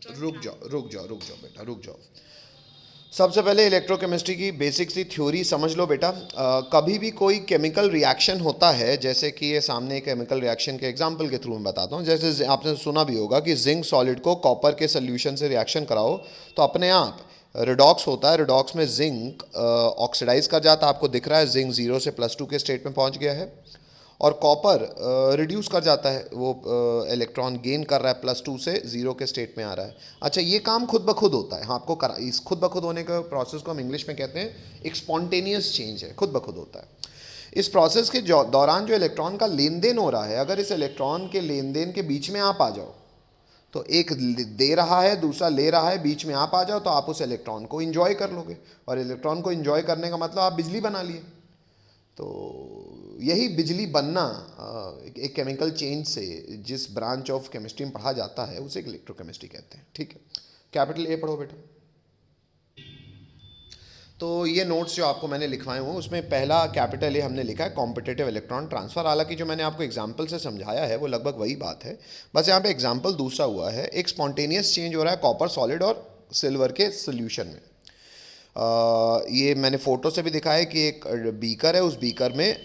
रुक जाओ बेटा, रुक जाओ। सबसे पहले इलेक्ट्रोकेमिस्ट्री की बेसिक सी थ्योरी समझ लो बेटा। कभी भी कोई केमिकल रिएक्शन होता है, जैसे कि ये सामने केमिकल रिएक्शन के एग्जांपल के थ्रू मैं बताता हूँ। जैसे आपने सुना भी होगा कि जिंक सॉलिड को कॉपर के सोल्यूशन से रिएक्शन कराओ तो अपने आप रिडॉक्स होता है। रिडॉक्स में जिंक ऑक्सीडाइज कर जाता है, आपको दिख रहा है जिंक 0 से +2 के स्टेट में पहुंच गया है। और कॉपर रिड्यूस कर जाता है, वो इलेक्ट्रॉन गेन कर रहा है, +2 से 0 के स्टेट में आ रहा है। अच्छा, ये काम खुद ब खुद होता है। हाँ, आपको करा इस खुद ब खुद होने का प्रोसेस को हम इंग्लिश में कहते हैं एक स्पॉन्टेनियस चेंज है, खुद ब खुद होता है। इस प्रोसेस के दौरान जो इलेक्ट्रॉन का लेन देन हो रहा है, अगर इस इलेक्ट्रॉन के लेन देन के बीच में आप आ जाओ तो एक दे रहा है, दूसरा ले रहा है, बीच में आप आ जाओ तो आप उस इलेक्ट्रॉन को इंजॉय कर लोगे। और इलेक्ट्रॉन को इंजॉय करने का मतलब आप बिजली बना लिए। तो यही बिजली बनना एक केमिकल चेंज से जिस ब्रांच ऑफ केमिस्ट्री में पढ़ा जाता है उसे इलेक्ट्रोकेमिस्ट्री कहते हैं। ठीक है, कैपिटल ए पढ़ो बेटा। तो ये नोट्स जो आपको मैंने लिखवाए हुए उसमें पहला कैपिटल ए हमने लिखा है कॉम्पिटिटिव इलेक्ट्रॉन ट्रांसफ़र। हालांकि जो मैंने आपको एग्जांपल से समझाया है वो लगभग वही बात है, बस यहाँ पे एग्जांपल दूसरा हुआ है। एक स्पॉन्टेनियस चेंज हो रहा है कॉपर सॉलिड और सिल्वर के सोल्यूशन में। ये मैंने फ़ोटो से भी दिखाया है कि एक बीकर है, उस बीकर में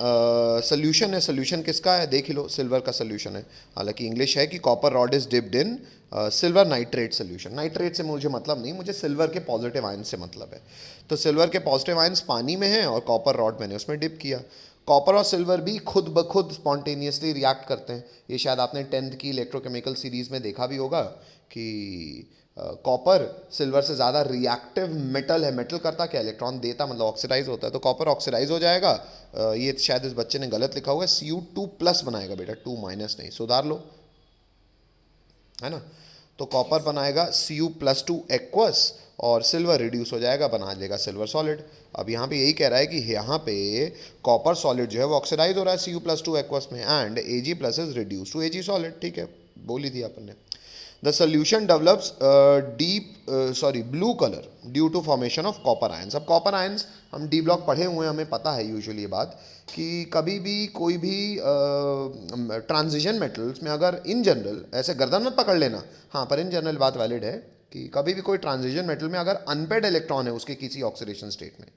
सोल्यूशन है। सोल्यूशन किसका है देख लो, सिल्वर का सोल्यूशन है। हालांकि इंग्लिश है कि copper rod is dipped in silver nitrate solution. Nitrate से मुझे मतलब नहीं, मुझे सिल्वर के पॉजिटिव आयन से मतलब है। तो सिल्वर के पॉजिटिव आयन्स पानी में हैं और कॉपर रॉड मैंने उसमें डिप किया। कॉपर और सिल्वर भी खुद ब खुद स्पॉन्टेनियसली रिएक्ट करते हैं। ये शायद आपने 10th की इलेक्ट्रोकेमिकल सीरीज़ में देखा भी होगा कि कॉपर सिल्वर से ज़्यादा रिएक्टिव मेटल है। मेटल करता क्या, इलेक्ट्रॉन देता, मतलब ऑक्सीडाइज होता है। तो कॉपर ऑक्सीडाइज हो जाएगा। ये शायद इस बच्चे ने गलत लिखा हुआ है, Cu2+ बनाएगा बेटा, 2- नहीं, सुधार लो, है ना। तो कॉपर बनाएगा Cu+2 एक्वस और सिल्वर रिड्यूस हो जाएगा, बना लेगा सिल्वर सॉलिड। अब यहाँ पे यही कह रहा है कि यहाँ पे कॉपर सॉलिड जो है वो ऑक्सीडाइज हो रहा है Cu+2 एक्वस में and Ag+ is reduce to Ag solid. ठीक है, बोली थी अपन ने। The solution develops blue color due to formation of copper ions। अब कॉपर आयंस हम डी ब्लॉक पढ़े हुए हैं, हमें पता है यूजुअली ये बात कि कभी भी कोई भी ट्रांजिशन मेटल्स में अगर इन जनरल, ऐसे गर्दन मत पकड़ लेना, हाँ, पर इन जनरल बात वैलिड है कि कभी भी कोई ट्रांजिशन मेटल में अगर अनपेड इलेक्ट्रॉन है उसके किसी ऑक्सीडेशन स्टेट में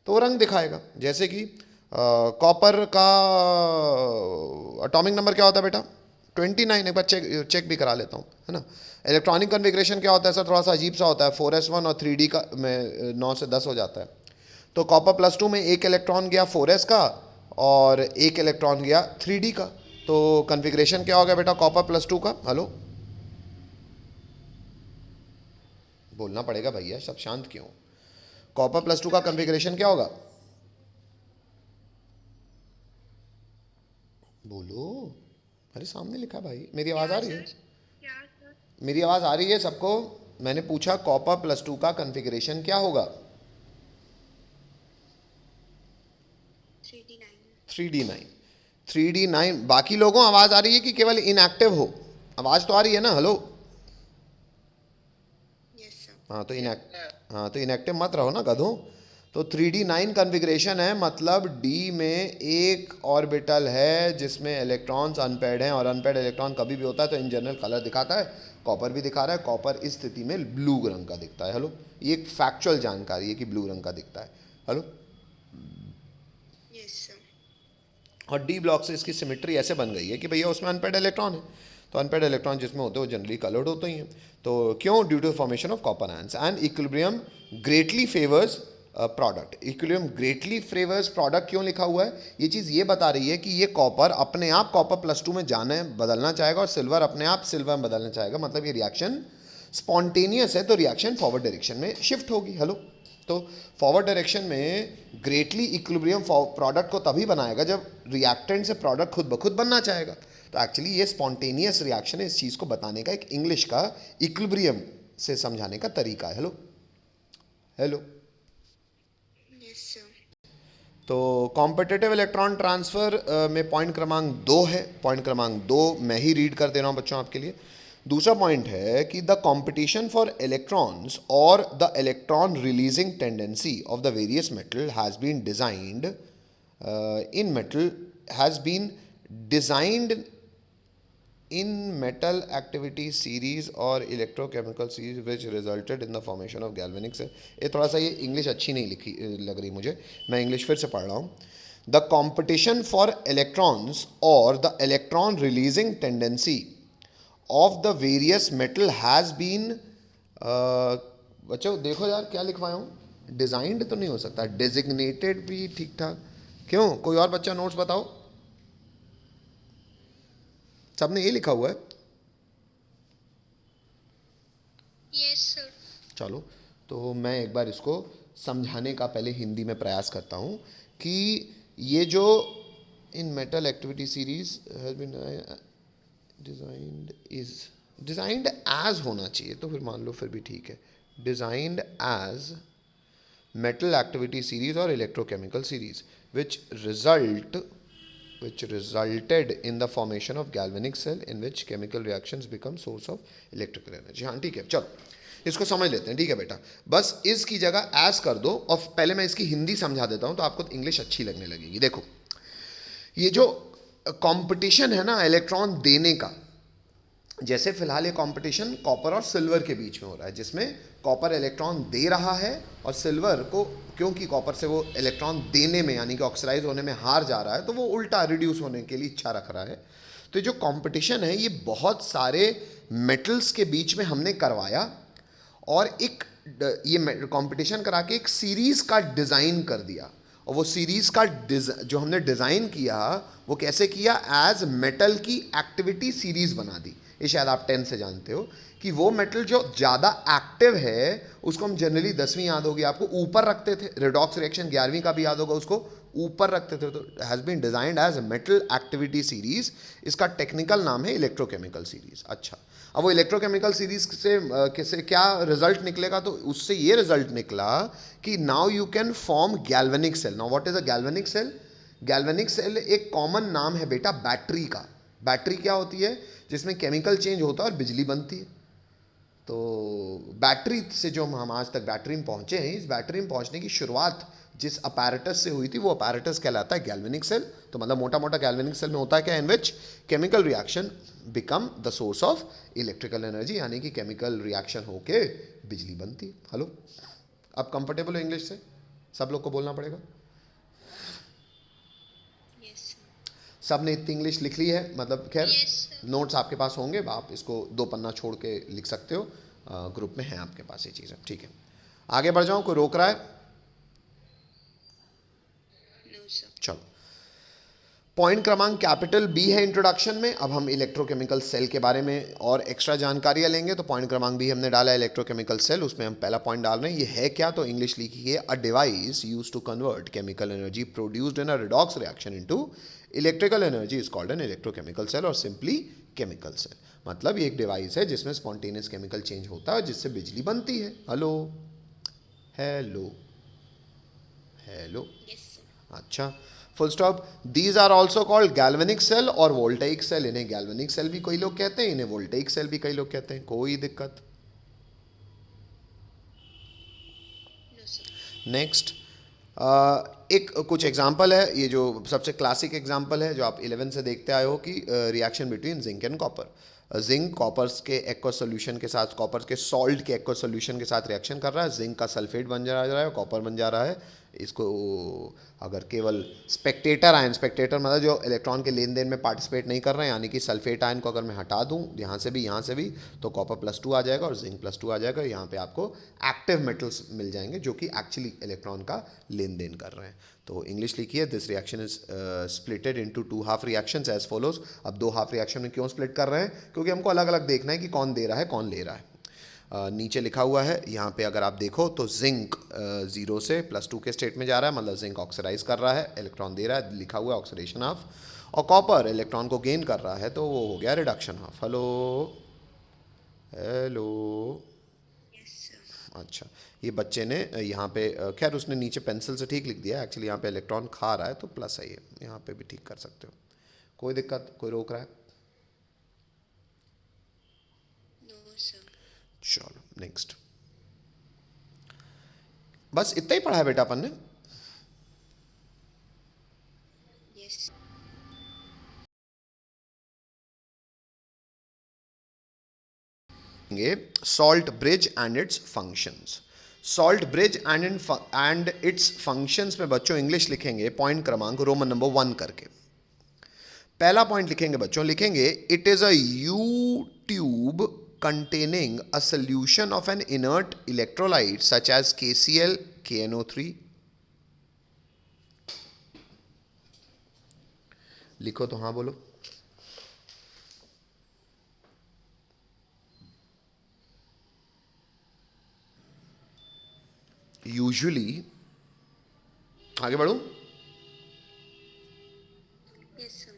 तो वो रंग दिखाएगा। जैसे कि कॉपर का एटॉमिक नंबर क्या होता है बेटा, 29। एक बार चेक भी करा लेता हूँ, है ना। इलेक्ट्रॉनिक कन्फिग्रेशन क्या होता है सर, थोड़ा सा अजीब सा होता है, 4s1 और 3d का में 9 से 10 हो जाता है। तो कॉपर +2 में एक इलेक्ट्रॉन गया 4s का और एक इलेक्ट्रॉन गया 3d का। तो कन्फिग्रेशन क्या हो गया बेटा कॉपर +2 का, हेलो, बोलना पड़ेगा भैया, सब शांत क्यों। कॉपर +2 का कन्फिग्रेशन क्या होगा, बोलो। अरे सामने लिखा भाई, मेरी आवाज़ आ रही है, मेरी आवाज़ आ रही है सबको। मैंने पूछा कॉपर +2 का कन्फिग्रेशन क्या होगा, 3d9। 3d9। बाकी लोगों आवाज़ आ रही है कि केवल इनएक्टिव हो, आवाज़ तो आ रही है ना, हेलो। हाँ तो इनएक्टिव मत रहो ना गधों। तो 3d9 कन्फिग्रेशन है, मतलब डी में एक ऑर्बिटल है जिसमें इलेक्ट्रॉन्स अनपेड हैं, और अनपेड इलेक्ट्रॉन कभी भी होता है तो इन जनरल कलर दिखाता है। कॉपर भी दिखा रहा है, कॉपर इस स्थिति में ब्लू रंग का दिखता है, हेलो। ये एक फैक्चुअल जानकारी है कि ब्लू रंग का दिखता है, हेलो। और डी ब्लॉक से इसकी सिमेट्री ऐसे बन गई है कि भैया उसमें अनपेड इलेक्ट्रॉन है, तो अनपेड इलेक्ट्रॉन जिसमें होते हैं वो जनरली कलर्ड होते ही हैं। तो क्यों, due to formation of copper ions and equilibrium greatly favours product. Equilibrium greatly favours product क्यों लिखा हुआ है, ये चीज़ ये बता रही है कि ये कॉपर अपने आप कॉपर +2 में जाने बदलना चाहेगा और सिल्वर अपने आप सिल्वर में बदलना चाहेगा, मतलब ये रिएक्शन स्पॉन्टेनियस है तो रिएक्शन फॉरवर्ड डायरेक्शन में शिफ्ट होगी, हेलो। तो फॉरवर्ड डायरेक्शन में ग्रेटली इक्विलिब्रियम प्रोडक्ट को तभी बनाएगा जब रिएक्टेंट से प्रोडक्ट खुद ब खुद बनना चाहेगा। तो एक्चुअली ये स्पॉन्टेनियस रिएक्शन है, इस चीज़ को बताने का एक इंग्लिश का इक्विलिब्रियम से समझाने का तरीका है, हेलो, हेलो। तो कॉम्पिटिटिव इलेक्ट्रॉन ट्रांसफ़र में पॉइंट क्रमांक 2 है। पॉइंट क्रमांक 2 मैं ही रीड कर दे रहा हूँ बच्चों आपके लिए। दूसरा पॉइंट है कि द कंपटीशन फॉर इलेक्ट्रॉन्स और the electron releasing tendency of the various metal has been designed in metal has been designed in metal activity series और electrochemical series which resulted in the formation of galvanic cell। ये थोड़ा सा ये English अच्छी नहीं लिखी लग रही मुझे, मैं इंग्लिश फिर से पढ़ रहा हूँ। द कॉम्पिटिशन फॉर इलेक्ट्रॉन्स और the electron releasing tendency of the various metal has been, बच्चों देखो यार क्या लिखवाया हूँ, डिजाइंड तो नहीं हो सकता, डेजिग्नेटेड भी ठीक ठाक, क्यों कोई और बच्चा नोट्स बताओ, सबने ये लिखा हुआ है। Yes sir. चलो तो मैं एक बार इसको समझाने का पहले हिंदी में प्रयास करता हूँ कि ये जो in metal activity series has been designed is, designed as होना चाहिए तो फिर मान लो फिर भी ठीक है, designed as metal activity series or electrochemical series which resulted in the formation of galvanic cell in which chemical reactions become source of electrical energy। हाँ ठीक है, चलो इसको समझ लेते हैं, ठीक है बेटा, बस इसकी जगह एज कर दो और पहले मैं इसकी हिंदी समझा देता हूँ तो आपको इंग्लिश अच्छी लगने लगेगी। देखो ये जो कंपटीशन है ना इलेक्ट्रॉन देने का, जैसे फिलहाल ये कंपटीशन कॉपर और सिल्वर के बीच में हो रहा है जिसमें कॉपर इलेक्ट्रॉन दे रहा है और सिल्वर को, क्योंकि कॉपर से वो इलेक्ट्रॉन देने में यानी कि ऑक्सीडाइज होने में हार जा रहा है तो वो उल्टा रिड्यूस होने के लिए इच्छा रख रहा है। तो ये जो कंपटीशन है ये बहुत सारे मेटल्स के बीच में हमने करवाया और एक ये कंपटीशन करा के एक सीरीज का डिज़ाइन कर दिया, और वो सीरीज का जो हमने डिज़ाइन किया वो कैसे किया, एज मेटल की एक्टिविटी सीरीज बना दी। ये शायद आप 10 से जानते हो कि वो मेटल जो ज़्यादा एक्टिव है उसको हम जनरली 10वीं याद होगी आपको ऊपर रखते थे, रिडॉक्स रिएक्शन 11वीं का भी याद होगा उसको ऊपर रखते थे, तो has been designed as metal activity series. इसका टेक्निकल नाम है इलेक्ट्रोकेमिकल सीरीज। अच्छा अब वो इलेक्ट्रोकेमिकल सीरीज से किसे क्या रिजल्ट निकलेगा, तो उससे ये रिजल्ट निकला कि now you can form galvanic cell. Now what is a galvanic cell, galvanic cell एक कॉमन नाम है बेटा बैटरी का। बैटरी क्या होती है, जिसमें केमिकल चेंज होता है और बिजली बनती है। तो बैटरी से जो हम आज तक बैटरी में पहुंचे हैं, इस बैटरी में पहुंचने की शुरुआत जिस अपैरेटस से हुई थी वो अपैरेटस कहलाता है गैल्वेनिक सेल। तो मतलब मोटा मोटा गैल्वेनिक सेल में होता है क्या, in which chemical reaction become the source of electrical energy, यानी कि केमिकल रिएक्शन होके बिजली बनती है। हेलो, अब कंफर्टेबल हो इंग्लिश से, सब लोग को बोलना पड़ेगा। यस सब ने इतनी इंग्लिश लिख ली है, मतलब खैर सर। नोट्स आपके पास होंगे, आप इसको 2 पन्ना छोड़ के लिख सकते हो, ग्रुप में है आपके पास ये चीज़ें, ठीक है। आगे बढ़ जाऊँ, कोई रोक रहा है? No sir. चलो पॉइंट क्रमांक कैपिटल बी है इंट्रोडक्शन में। अब हम इलेक्ट्रोकेमिकल सेल के बारे में और एक्स्ट्रा जानकारियाँ लेंगे। तो पॉइंट क्रमांक बी हमने डाला है इलेक्ट्रोकेमिकल सेल, उसमें हम पहला पॉइंट डाल रहे हैं। ये है क्या, तो इंग्लिश लिखी है a device use to convert chemical energy produced in a redox reaction into electrical energy is called an electrochemical cell और सिंपली केमिकल सेल। मतलब ये एक डिवाइस है जिसमें स्पॉन्टेनियस केमिकल चेंज होता है जिससे बिजली बनती है। Hello hello hello, yes sir. अच्छा full stop. These are also called galvanic cell और वोल्टेइक सेल। इन्हें गैल्वेनिक सेल भी कई लोग कहते हैं, इन्हें वोल्टेइक सेल भी कई लोग कहते हैं, कोई दिक्कत। No sir. नेक्स्ट एक कुछ एग्जांपल है, ये जो सबसे क्लासिक एग्जांपल है जो आप 11 से देखते आए हो कि reaction between zinc and copper. Zinc copper's के एक्वस सोल्यूशन के साथ, कॉपर के सॉल्ट के एक्वस सोल्यूशन के साथ रिएक्शन कर रहा है, जिंक का सल्फेट बन जा रहा है, कॉपर बन जा रहा है। इसको अगर केवल स्पेक्टेटर आयन, स्पेक्टेटर मतलब जो इलेक्ट्रॉन के लेन देन में पार्टिसिपेट नहीं कर रहे हैं, यानी कि सल्फेट आयन को अगर मैं हटा दूं यहाँ से भी, तो कॉपर +2 आ जाएगा और जिंक +2 आ जाएगा। यहाँ पे आपको एक्टिव मेटल्स मिल जाएंगे जो कि एक्चुअली इलेक्ट्रॉन का लेन देन कर रहे हैं। तो इंग्लिश लिखिए, this reaction is splitted into 2 half reactions as follows. अब 2 हाफ रिएक्शन में क्यों स्प्लिट कर रहे हैं, क्योंकि हमको अलग अलग देखना है कि कौन दे रहा है कौन ले रहा है। नीचे लिखा हुआ है यहाँ पे अगर आप देखो तो जिंक 0 से +2 के स्टेट में जा रहा है, मतलब जिंक ऑक्सीडाइज कर रहा है, इलेक्ट्रॉन दे रहा है, लिखा हुआ है ऑक्सीडेशन हाफ। और कॉपर इलेक्ट्रॉन को गेन कर रहा है तो वो हो गया reduction half. Hello hello, yes sir. अच्छा ये बच्चे ने यहाँ पे खैर उसने नीचे पेंसिल से ठीक लिख दिया, एक्चुअली यहाँ पे इलेक्ट्रॉन खा रहा है तो प्लस है, ये यहाँ पे भी ठीक कर सकते हो, कोई दिक्कत, कोई रोक रहा है? No sir. चलो नेक्स्ट, बस इतना ही पढ़ा है बेटा अपन ने। Yes. Salt bridge and it's functions. Salt bridge and it's functions में बच्चों इंग्लिश लिखेंगे पॉइंट क्रमांक रोमन नंबर 1 करके। पहला पॉइंट लिखेंगे बच्चों, लिखेंगे it is a you tube containing a solution of an inert electrolyte such as KCl, KNO3। लिखो तो हाँ बोलो। यूजुअली, आगे बढ़ो। Yes, sir.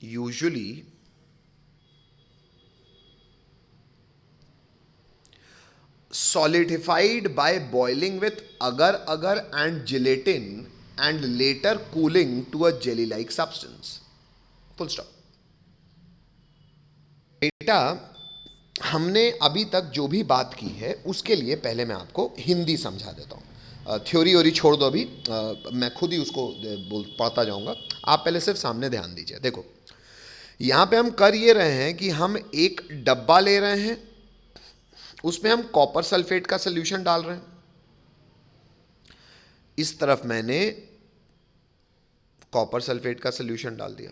Usually solidified by boiling with agar and gelatin and later cooling to a jelly like substance, full stop। बेटा हमने अभी तक जो भी बात की है उसके लिए पहले मैं आपको हिंदी समझा देता हूँ। थ्योरी वोरी छोड़ दो अभी, मैं खुद ही उसको पढ़ता जाऊंगा, आप पहले सिर्फ सामने ध्यान दीजिए। देखो यहाँ पे हम कर ये रहे हैं कि हम एक डब्बा ले रहे हैं, उसमें हम कॉपर सल्फेट का सॉल्यूशन डाल रहे हैं। इस तरफ मैंने कॉपर सल्फेट का सॉल्यूशन डाल दिया,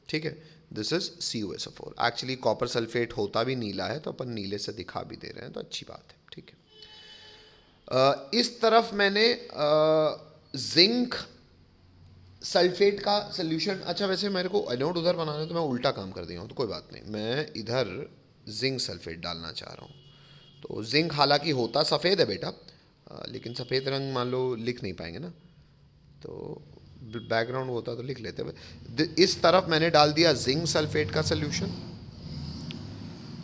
ठीक है। This is CuSO4। Actually copper sulphate होता भी नीला है तो अपन नीले से दिखा भी दे रहे हैं, तो अच्छी बात है, ठीक है। इस तरफ मैंने जिंक सल्फेट का सॉल्यूशन, अच्छा वैसे मेरे को नोट उधर बनाना है तो मैं उल्टा काम कर दिया हूँ, तो कोई बात नहीं, मैं इधर जिंक सल्फेट डालना चाह रहा हूँ। तो जिंक हालांकि होता सफ़ेद है बेटा, लेकिन सफ़ेद रंग मान लो लिख नहीं पाएंगे ना, तो बैकग्राउंड होता तो लिख लेते। इस तरफ मैंने डाल दिया जिंक सल्फेट का सॉल्यूशन।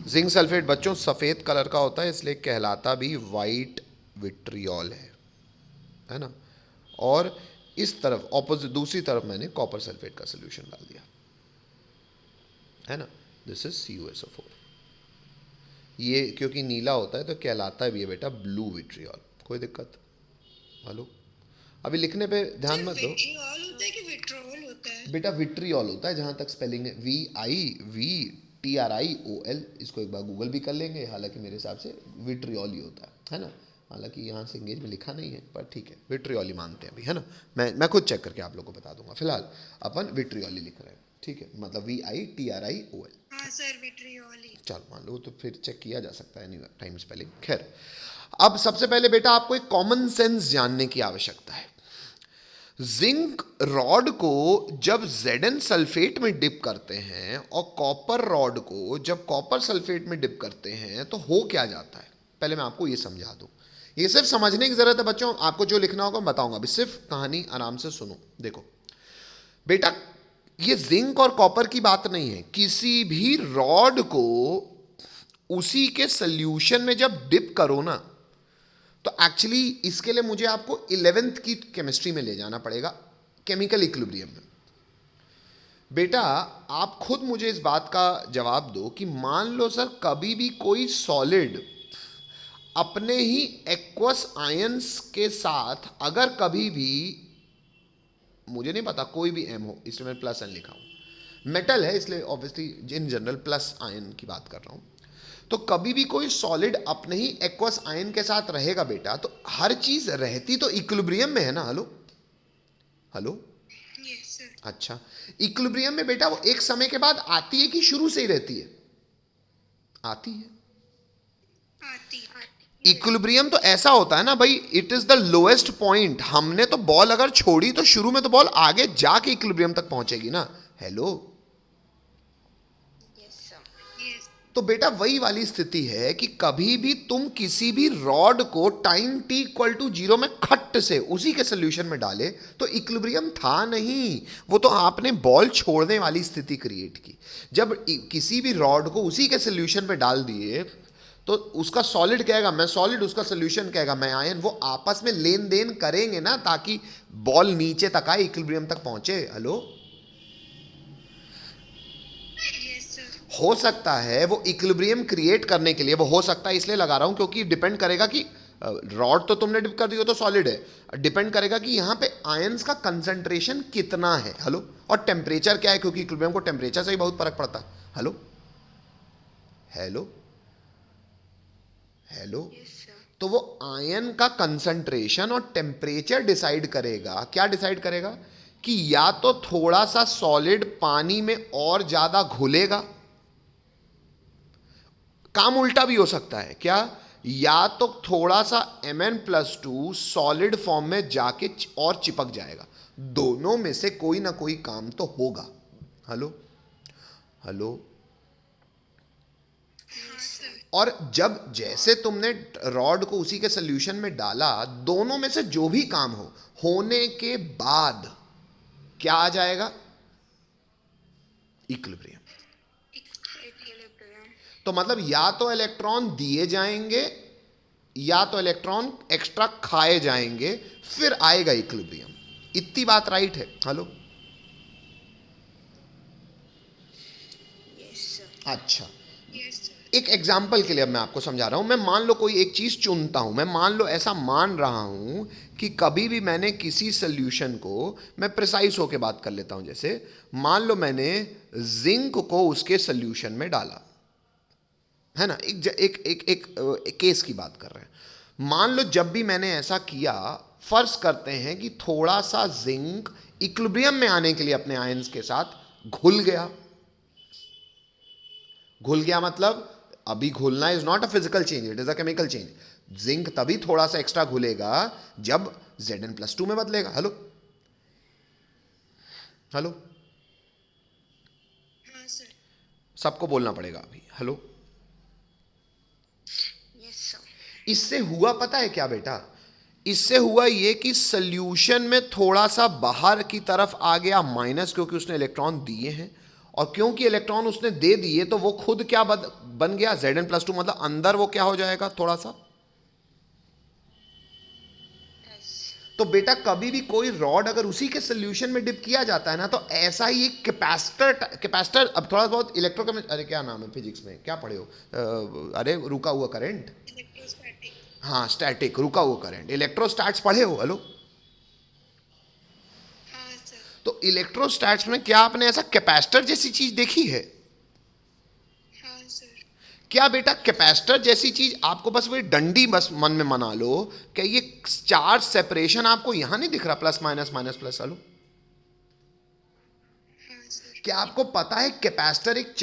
जिंक सल्फेट बच्चों सफ़ेद कलर का होता है, इसलिए कहलाता भी वाइट विट्रियोल है ना। और इस तरफ ऑपोजिट दूसरी तरफ मैंने कॉपर सल्फेट का सॉल्यूशन डाल दिया, है ना। This is CuSO4। ये क्योंकि नीला होता है तो कहलाता भी है बेटा ब्लू विट्रियोल। कोई दिक्कत? हेलो, अभी लिखने पे ध्यान मत दो। विट्रियोल होता है कि विट्रोल होता है? बेटा विट्रियोल होता है, जहाँ तक स्पेलिंग है VIVTRIOL। इसको एक बार गूगल भी कर लेंगे, हालांकि मेरे हिसाब से विट्रियोल ही होता है ना। हालांकि यहाँ से इंग्लिश में लिखा नहीं है, पर ठीक है, विट्रियोल ही मानते हैं अभी, है ना। मैं खुद चेक करके आप लोगों को बता दूंगा, फिलहाल अपन विट्रियोल ही लिख रहे हैं, ठीक है। मतलब VITRIOL। हाँ सर, विट्रियोल ही। चल मान लो, तो फिर चेक किया जा सकता है एनी टाइम स्पेलिंग। खैर, अब सबसे पहले बेटा आपको एक कॉमन सेंस जानने की आवश्यकता है। जिंक रॉड को जब Zn सल्फेट में डिप करते हैं और कॉपर रॉड को जब कॉपर सल्फेट में डिप करते हैं तो हो क्या जाता है, पहले मैं आपको ये समझा दूं। ये सिर्फ समझने की जरूरत है बच्चों, आपको जो लिखना होगा मैं बताऊंगा, अभी सिर्फ कहानी आराम से सुनो। देखो बेटा, ये जिंक और कॉपर की बात नहीं है, किसी भी रॉड को उसी के सॉल्यूशन में जब डिप करो ना, तो एक्चुअली इसके लिए मुझे आपको 11th की केमिस्ट्री में ले जाना पड़ेगा, केमिकल इक्विलिब्रियम में। बेटा आप खुद मुझे इस बात का जवाब दो कि मान लो सर कभी भी कोई सॉलिड अपने ही एक्वस आयंस के साथ अगर कभी भी, मुझे नहीं पता कोई भी एम हो, इसलिए मैं प्लस एन लिखा हूं, मेटल है इसलिए obviously in general plus ion की बात कर रहा हूं। तो कभी भी कोई सॉलिड अपने ही एक्वस आयन के साथ रहेगा बेटा, तो हर चीज रहती तो इक्विलिब्रियम में है ना। Hello hello, yes sir. अच्छा, इक्विलिब्रियम में बेटा वो एक समय के बाद आती है कि शुरू से ही रहती है? आती है। आती। इक्विलिब्रियम तो ऐसा होता है ना भाई, it is the lowest point. हमने तो बॉल अगर छोड़ी तो शुरू में तो बॉल आगे जाके इक्विलिब्रियम तक पहुंचेगी ना। Hello, yes sir. यस। तो बेटा वही वाली स्थिति है कि कभी भी तुम किसी भी रॉड को टाइम t इक्वल टू 0 में खट से उसी के सोल्यूशन में डाले तो इक्विलिब्रियम था नहीं, वो तो आपने बॉल छोड़ने वाली स्थिति क्रिएट की। जब किसी भी रॉड को उसी के सोल्यूशन में डाल दिए तो उसका सॉलिड कहेगा मैं सॉलिड, उसका सोल्यूशन कहेगा मैं आयन, वो आपस में लेन देन करेंगे ना ताकि बॉल नीचे तक आए, इक्विलिब्रियम तक पहुंचे। Hello, yes sir. हो सकता है वो इक्विलिब्रियम क्रिएट करने के लिए, वो हो सकता है इसलिए लगा रहा हूं क्योंकि डिपेंड करेगा कि रॉड तो तुमने डिप कर दी हो तो सॉलिड है, डिपेंड करेगा कि यहां पे आयंस का कंसंट्रेशन कितना है। हेलो, और टेम्परेचर क्या है, क्योंकि इक्विलिब्रियम को टेम्परेचर से ही बहुत फर्क पड़ता है। Hello, hello hello. Yes, sir. तो वो आयन का कंसंट्रेशन और टेम्परेचर डिसाइड करेगा, क्या डिसाइड करेगा कि या तो थोड़ा सा सॉलिड पानी में और ज्यादा घुलेगा, काम उल्टा भी हो सकता है क्या, या तो थोड़ा सा Mn+2 सॉलिड फॉर्म में जाके और चिपक जाएगा। दोनों में से कोई ना कोई काम तो होगा। Hello hello. हाँ सर। और जब जैसे तुमने रॉड को उसी के सोल्यूशन में डाला, दोनों में से जो भी काम हो होने के बाद क्या आ जाएगा, इक्विलिब्रियम। Equilibrium. तो मतलब या तो इलेक्ट्रॉन दिए जाएंगे या तो इलेक्ट्रॉन एक्स्ट्रा खाए जाएंगे, फिर आएगा इक्विलिब्रियम। इतनी बात राइट है। हेलो। Yes, sir. अच्छा, Yes, sir. एक एग्जाम्पल के लिए अब मैं आपको समझा रहा हूं। मैं मान लो कोई एक चीज चुनता हूं, मैं मान लो ऐसा मान रहा हूं कि कभी भी मैंने किसी सोल्यूशन को, मैं प्रिसाइज होकर बात कर लेता हूं, जैसे मान लो मैंने जिंक को उसके सोल्यूशन में डाला, है ना, एक केस की बात कर रहे हैं। मान लो जब भी मैंने ऐसा किया, फर्ज करते हैं कि थोड़ा सा जिंक इक्विलिब्रियम में आने के लिए अपने आयंस के साथ घुल गया। घुल गया मतलब अभी घुलना is not a physical change, it is a chemical change. Zinc तभी थोड़ा सा एक्स्ट्रा घुलेगा जब Zn+2 में बदलेगा। Hello hello. हाँ सर। सबको बोलना पड़ेगा अभी। हेलो। Yes, sir. इससे हुआ पता है क्या बेटा, इससे हुआ ये कि सोल्यूशन में थोड़ा सा बाहर की तरफ आ गया माइनस, क्योंकि उसने इलेक्ट्रॉन दिए हैं, और क्योंकि इलेक्ट्रॉन उसने दे दिए तो वो खुद क्या बन गया, Zn+2, मतलब अंदर वो क्या हो जाएगा थोड़ा सा। Yes. तो बेटा कभी भी कोई रॉड अगर उसी के सोल्यूशन में डिप किया जाता है ना, तो ऐसा ही एक कैपेसिटर अब थोड़ा बहुत अरे क्या नाम है फिजिक्स में, क्या पढ़े हो, अरे रुका हुआ करंट, Electrostatic. हाँ स्टैटिक, रुका हुआ करंट, इलेक्ट्रोस्टैट्स पढ़े हो। हेलो। हाँ सर। तो इलेक्ट्रोस्टैट्स में क्या आपने ऐसा कैपेसिटर जैसी चीज देखी है हाँ सर। क्या बेटा? कैपेसिटर जैसी चीज आपको बस वही डंडी बस मन में मना लो, क्या ये चार्ज सेपरेशन आपको यहां नहीं दिख रहा, plus minus minus plus. Hello. हाँ सर। क्या आपको पता है कैपेसिटर एक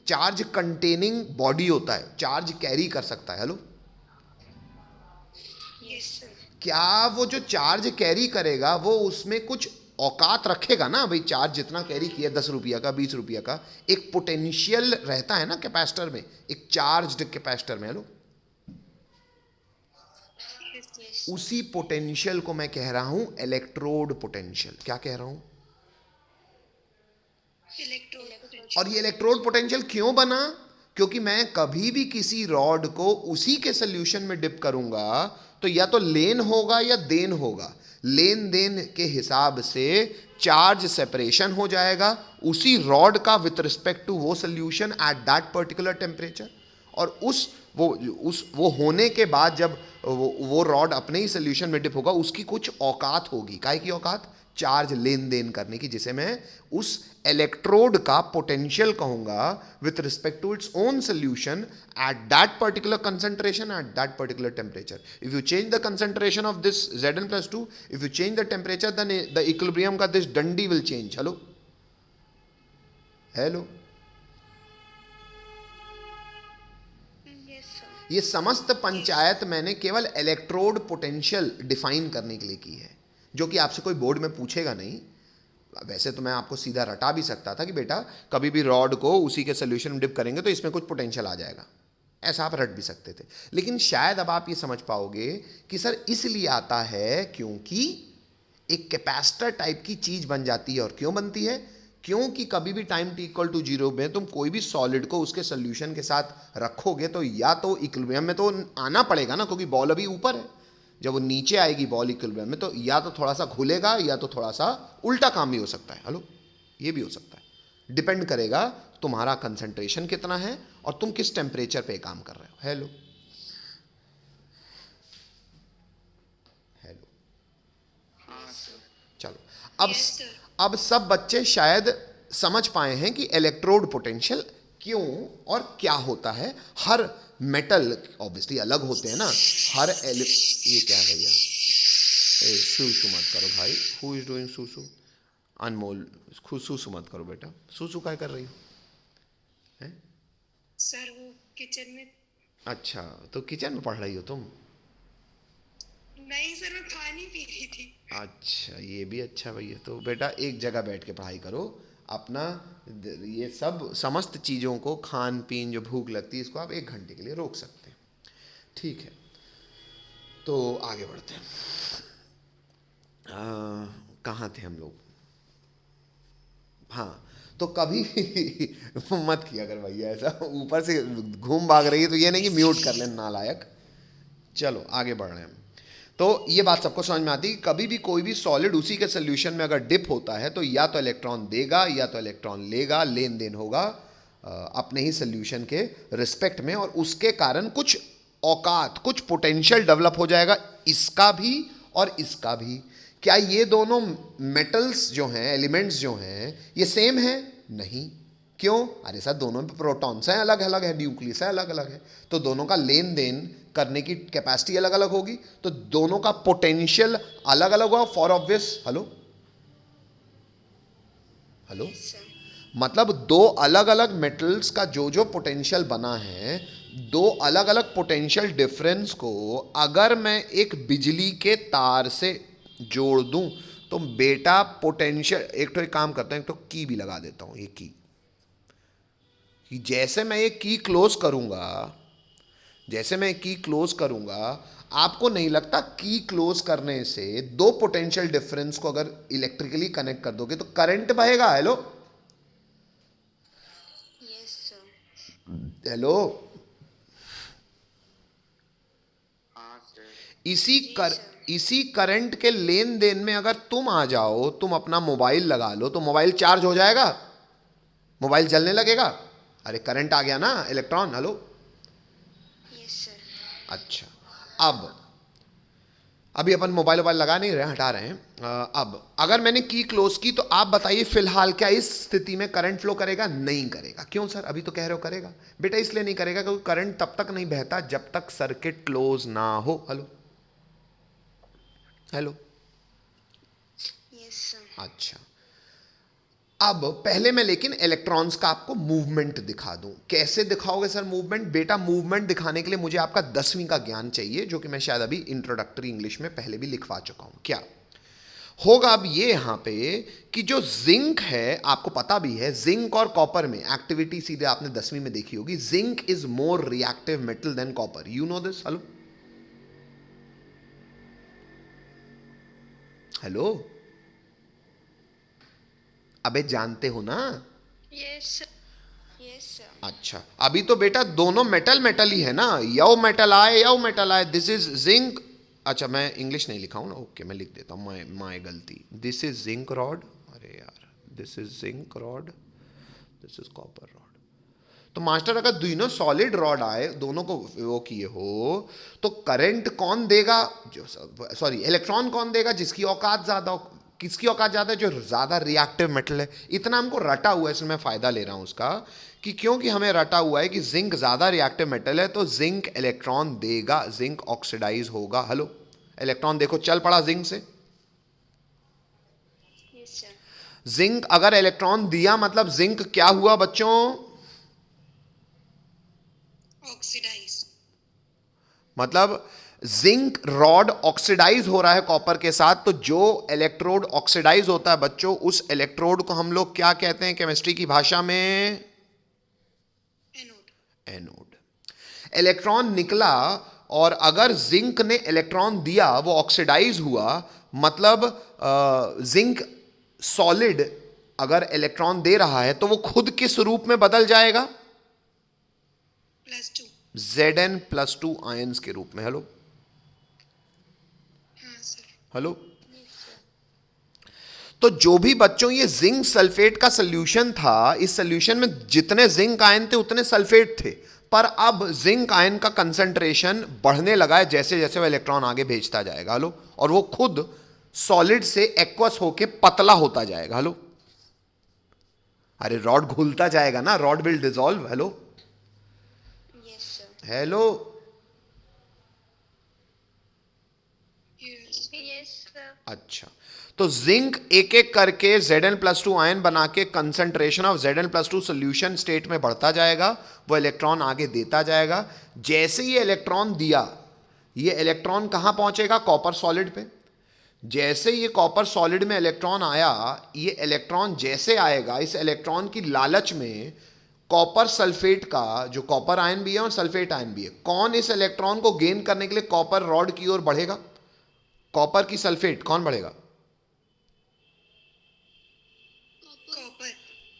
चार्ज कंटेनिंग बॉडी होता है, चार्ज कैरी कर सकता है। हेलो। Yes, sir. क्या वो जो चार्ज कैरी करेगा वो उसमें कुछ औकात रखेगा ना भाई, चार्ज जितना कैरी किया, 10 रुपया का, 20 रुपया का, एक पोटेंशियल रहता है ना कैपेसिटर में, एक चार्ज्ड कैपेसिटर में। हेलो। Yes, yes. उसी पोटेंशियल को मैं कह रहा हूं इलेक्ट्रोड पोटेंशियल। क्या कह रहा हूं? Electrode. और ये इलेक्ट्रोड पोटेंशियल क्यों बना? क्योंकि मैं कभी भी किसी रॉड को उसी के सोल्यूशन में डिप करूंगा तो या तो लेन होगा या देन होगा। लेन देन के हिसाब से चार्ज सेपरेशन हो जाएगा उसी रॉड का विथ रिस्पेक्ट टू वो solution at that particular temperature. और वो होने के बाद जब वो रॉड अपने ही सोल्यूशन में डिप होगा, उसकी कुछ औकात होगी। काहे की औकात? चार्ज लेन देन करने की, जिसे मैं उस इलेक्ट्रोड का पोटेंशियल कहूंगा with respect to its own solution at that particular concentration at that particular temperature. If you change the concentration of this Zn+2, if you change the temperature, then the equilibrium का this डंडी will change. Hello hello. Yes, sir. ये समस्त पंचायत मैंने केवल electrode potential define करने के लिए की है, जो कि आपसे कोई बोर्ड में पूछेगा नहीं। वैसे तो मैं आपको सीधा रटा भी सकता था कि बेटा कभी भी रॉड को उसी के सोल्यूशन में डिप करेंगे तो इसमें कुछ पोटेंशियल आ जाएगा, ऐसा आप रट भी सकते थे। लेकिन शायद अब आप ये समझ पाओगे कि सर इसलिए आता है क्योंकि एक कैपेसिटर टाइप की चीज बन जाती है। और क्यों बनती है? क्योंकि कभी भी टाइम t=0 में तुम कोई भी सॉलिड को उसके सोल्यूशन के साथ रखोगे तो या तो इक्विलिब्रियम में तो आना पड़ेगा ना, क्योंकि बॉल अभी ऊपर है। जब वो नीचे आएगी बॉल इक्विलिब्रियम में, तो या तो थोड़ा सा घुलेगा या तो थोड़ा सा उल्टा काम भी हो सकता है। हेलो। ये भी हो सकता है, डिपेंड करेगा तुम्हारा कंसंट्रेशन कितना है और तुम किस टेम्परेचर पे काम कर रहे हो। Hello hello. हाँ सर। चलो अब Yes, sir. अब सब बच्चे शायद समझ पाए हैं कि इलेक्ट्रोड पोटेंशियल क्यों और क्या होता है। हर मेटल ऑब्वियसली अलग होते हैं ना, ये क्या है भैया, सूसू मत करो भाई, हु इज डूइंग सूसू, अनमोल, सूसू मत करो बेटा, सूसू क्या कर रही हो हैं? सर वो किचन में। अच्छा, तो किचन में पढ़ रही हो तुम? नहीं सर, मैं पानी पी रही थी। अच्छा, ये भी अच्छा भैया। तो बेटा एक जगह बैठ के पढ़ाई करो अपना, ये सब समस्त चीज़ों को, खान पीन, जो भूख लगती है, इसको आप 1 घंटे के लिए रोक सकते हैं। ठीक है, तो आगे बढ़ते हैं। कहाँ थे हम लोग? हाँ, तो कभी मत किया कर भैया ऐसा, ऊपर से घूम भाग रही है तो ये नहीं कि म्यूट कर लेना नालायक। चलो आगे बढ़ रहे हैं। तो ये बात सबको समझ में आती है कि कभी भी कोई भी सॉलिड उसी के सोल्यूशन में अगर डिप होता है तो या तो इलेक्ट्रॉन देगा या तो इलेक्ट्रॉन लेगा, लेन देन होगा अपने ही सोल्यूशन के रिस्पेक्ट में, और उसके कारण कुछ औकात, कुछ पोटेंशियल डेवलप हो जाएगा, इसका भी और इसका भी। क्या ये दोनों मेटल्स जो हैं, एलिमेंट्स जो हैं, ये सेम हैं? नहीं। क्यों? अरे सर दोनों में प्रोटॉन्स हैं अलग अलग है, न्यूक्लियस है अलग अलग है, तो दोनों का लेन देन करने की कैपेसिटी अलग अलग होगी, तो दोनों का पोटेंशियल अलग अलग होगा for obvious. Hello hello, yes sir. मतलब दो अलग अलग मेटल्स का जो जो पोटेंशियल बना है, दो अलग अलग पोटेंशियल डिफरेंस को अगर मैं एक बिजली के तार से जोड़ दूं तो बेटा पोटेंशियल, एक काम करता हूं, एक तो की भी लगा देता हूं, ये की, कि जैसे मैं ये की क्लोज करूंगा, जैसे मैं की क्लोज करूंगा, आपको नहीं लगता की क्लोज करने से दो पोटेंशियल डिफरेंस को अगर इलेक्ट्रिकली कनेक्ट कर दोगे तो करंट बहेगा? Hello yes sir. हेलो, हाँ सर। इसी करंट के लेन देन में अगर तुम आ जाओ, तुम अपना मोबाइल लगा लो, तो मोबाइल चार्ज हो जाएगा, मोबाइल जलने लगेगा। अरे करंट आ गया ना, इलेक्ट्रॉन। Hello, yes sir. अच्छा, अब अभी अपन मोबाइल वोबाइल लगा नहीं रहे, हटा रहे हैं। अब अगर मैंने की क्लोज की तो आप बताइए फिलहाल क्या इस स्थिति में करंट फ्लो करेगा? नहीं करेगा। क्यों सर? अभी तो कह रहे हो करेगा। बेटा इसलिए नहीं करेगा क्योंकि करंट तब तक नहीं बहता जब तक सर्किट क्लोज ना हो। Hello hello, yes sir. अच्छा, अब पहले मैं लेकिन इलेक्ट्रॉन्स का आपको मूवमेंट दिखा दूं। कैसे दिखाओगे सर मूवमेंट? बेटा मूवमेंट दिखाने के लिए मुझे आपका 10वीं का ज्ञान चाहिए, जो कि मैं शायद अभी इंट्रोडक्टरी इंग्लिश में पहले भी लिखवा चुका हूं। क्या होगा अब ये यहां पे कि जो जिंक है, आपको पता भी है, जिंक और कॉपर में एक्टिविटी सीधे आपने 10वीं में देखी होगी। Zinc is more reactive metal than copper, you know this. Hello hello, अबे जानते हो ना? Yes sir. Yes sir. अच्छा, अभी तो बेटा दोनों मेटल मेटल ही है ना, यव मेटल आए यव मेटल आए, दिस इज जिंक। अच्छा मैं इंग्लिश नहीं लिखा हूं ना, ओके मैं लिख देता हूं, माय गलती। दिस इज जिंक रॉड, अरे यार, this is zinc rod, this is copper rod. तो मास्टर अगर दोनों सॉलिड रॉड आए, दोनों को वो किए हो, तो करंट कौन देगा? जो सॉरी इलेक्ट्रॉन कौन देगा? जिसकी औकात ज्यादा हो। किसकी औकात ज्यादा है? जो ज्यादा रिएक्टिव मेटल है। इतना हमको रटा हुआ है, इसमें मैं फायदा ले रहा हूं उसका, कि क्योंकि हमें रटा हुआ है कि जिंक ज्यादा रिएक्टिव मेटल है तो जिंक इलेक्ट्रॉन देगा, जिंक ऑक्सीडाइज होगा। हेलो, इलेक्ट्रॉन देखो चल पड़ा जिंक से। Yes sir. जिंक अगर इलेक्ट्रॉन दिया मतलब जिंक क्या हुआ बच्चों? ऑक्सीडाइज। मतलब जिंक रॉड ऑक्सीडाइज हो रहा है कॉपर के साथ, तो जो इलेक्ट्रोड ऑक्सीडाइज होता है बच्चों, उस इलेक्ट्रोड को हम लोग क्या कहते हैं केमिस्ट्री की भाषा में? एनोड। एनोड। इलेक्ट्रॉन निकला और अगर जिंक ने इलेक्ट्रॉन दिया, वो ऑक्सीडाइज हुआ, मतलब जिंक सॉलिड अगर इलेक्ट्रॉन दे रहा है तो वो खुद किस रूप में बदल जाएगा? +2। Zn+2 आयंस के रूप में। हेलो हाँ सर। Hello, yes sir. तो जो भी बच्चों ये जिंक सल्फेट का सॉल्यूशन था, इस सॉल्यूशन में जितने जिंक आयन थे उतने सल्फेट थे, पर अब जिंक आयन का कंसंट्रेशन बढ़ने लगा है जैसे जैसे वो इलेक्ट्रॉन आगे भेजता जाएगा। हेलो, और वो खुद सॉलिड से एक्वस होके पतला होता जाएगा। हेलो, अरे रॉड घुलता जाएगा ना, rod will dissolve. Hello Yes, sir. Hello, Yes. Yes, sir. अच्छा, तो जिंक एक एक करके Zn+2 आयन बना के concentration of Zn+2 solution state में बढ़ता जाएगा, वो इलेक्ट्रॉन आगे देता जाएगा। जैसे ये इलेक्ट्रॉन दिया, ये इलेक्ट्रॉन कहां पहुंचेगा? कॉपर सॉलिड पे। जैसे ये कॉपर सॉलिड में इलेक्ट्रॉन आया, ये इलेक्ट्रॉन जैसे आएगा, इस इलेक्ट्रॉन की लालच में कॉपर सल्फेट का, जो कॉपर आयन भी है और सल्फेट आयन भी है, कौन इस इलेक्ट्रॉन को गेन करने के लिए कॉपर रॉड की ओर बढ़ेगा? कॉपर की सल्फेट कौन बढ़ेगा? Copper.